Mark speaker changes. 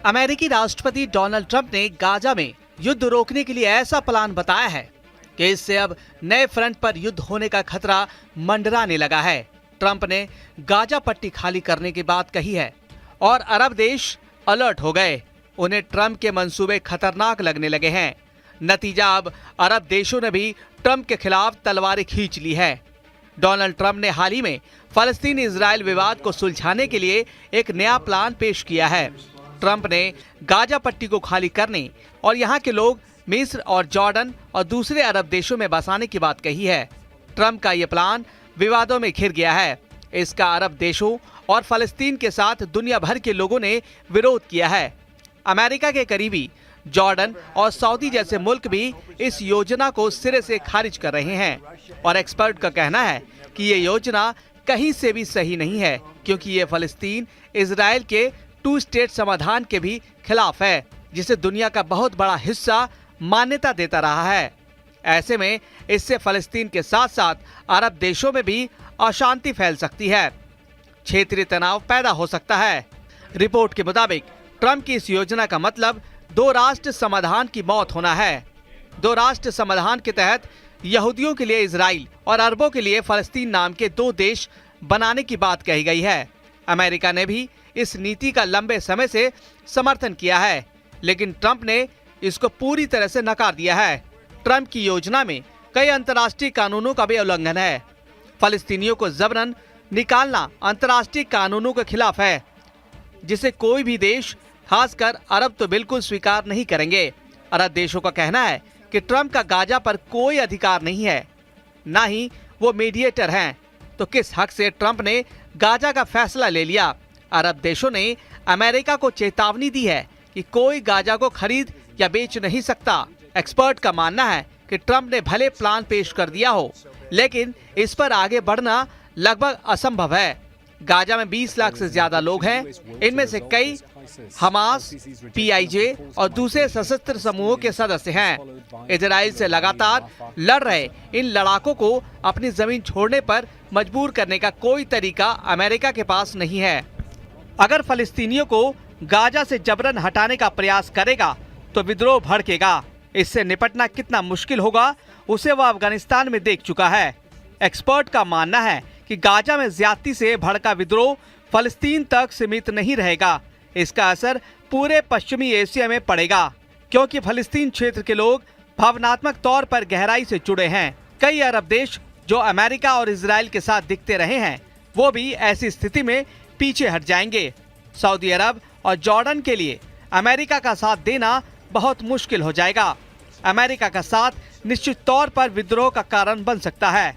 Speaker 1: अमेरिकी राष्ट्रपति Donald Trump ने गाजा में युद्ध रोकने के लिए ऐसा प्लान बताया है कि इससे अब नए फ्रंट पर युद्ध होने का खतरा मंडराने लगा है। ट्रंप ने गाजा पट्टी खाली करने की बात कही है और अरब देश अलर्ट हो गए। उन्हें ट्रंप के मंसूबे खतरनाक लगने लगे हैं। नतीजा अब अरब देशों ने भी ट्रंप के खिलाफ तलवारें खींच ली है। डोनाल्ड ट्रंप ने हाल ही में फलस्तीन इजराइल विवाद को सुलझाने के लिए एक नया प्लान पेश किया है। ट्रंप ने गाजा पट्टी को खाली करने और यहाँ के लोग मिस्र और जॉर्डन और दूसरे अरब देशों में बसाने की बात कही है। ट्रंप का ये प्लान विवादों में घिर गया है। इसका अरब देशों और फलस्तीन के साथ दुनिया भर के लोगों ने विरोध किया है। अमेरिका के करीबी जॉर्डन और सऊदी जैसे मुल्क भी इस योजना को सिरे से खारिज कर रहे हैं और एक्सपर्ट का कहना है कि ये योजना कहीं से भी सही नहीं है, क्योंकि ये फलस्तीन इजराइल के 2 स्टेट समाधान के भी खिलाफ है, जिसे दुनिया का बहुत बड़ा हिस्सा मान्यता देता रहा है। ऐसे में इससे फलस्तीन के साथ साथ अरब देशों में भी अशांति फैल सकती है, क्षेत्रीय तनाव पैदा हो सकता है। रिपोर्ट के मुताबिक ट्रंप की इस योजना का मतलब 2 राष्ट्र समाधान की मौत होना है। 2 राष्ट्र समाधान के तहत यहूदियों के लिए इजराइल और अरबों के लिए फलस्तीन नाम के 2 देश बनाने की बात कही गई है। अमेरिका ने भी इस नीति का लंबे समय से समर्थन किया है, लेकिन ट्रंप ने इसको पूरी तरह से नकार दिया है। ट्रंप की योजना में कई अंतर्राष्ट्रीय कानूनों का भी उल्लंघन है। फलस्तीनियों को जबरन निकालना अंतर्राष्ट्रीय कानूनों के खिलाफ है, जिसे कोई भी देश, खासकर अरब तो बिल्कुल स्वीकार नहीं करेंगे। अरब देशों का कहना है कि ट्रंप का गाजा पर कोई अधिकार नहीं है, ना ही वो मीडिएटर हैं, तो किस हक से ट्रंप ने गाजा का फैसला ले लिया। अरब देशों ने अमेरिका को चेतावनी दी है कि कोई गाजा को खरीद या बेच नहीं सकता। एक्सपर्ट का मानना है कि ट्रंप ने भले प्लान पेश कर दिया हो, लेकिन इस पर आगे बढ़ना लगभग असंभव है। गाजा में 20 लाख से ज्यादा लोग हैं। इनमें से कई हमास, PIJ और दूसरे सशस्त्र समूहों के सदस्य हैं। इजराइल से लगातार लड़ रहे इन लड़ाकों को अपनी जमीन छोड़ने पर मजबूर करने का कोई तरीका अमेरिका के पास नहीं है। अगर फलस्तीनियों को गाजा से जबरन हटाने का प्रयास करेगा तो विद्रोह भड़केगा। इससे निपटना कितना मुश्किल होगा उसे वह अफगानिस्तान में देख चुका है। एक्सपर्ट का मानना है कि गाजा में ज्यादती से भड़का विद्रोह फलस्तीन तक सीमित नहीं रहेगा। इसका असर पूरे पश्चिमी एशिया में पड़ेगा, क्योंकि फलस्तीन क्षेत्र के लोग भावनात्मक तौर पर गहराई से जुड़े हैं। कई अरब देश जो अमेरिका और इजराइल के साथ दिखते रहे हैं, वो भी ऐसी स्थिति में पीछे हट जाएंगे। सऊदी अरब और जॉर्डन के लिए अमेरिका का साथ देना बहुत मुश्किल हो जाएगा। अमेरिका का साथ निश्चित तौर पर विद्रोह का कारण बन सकता है।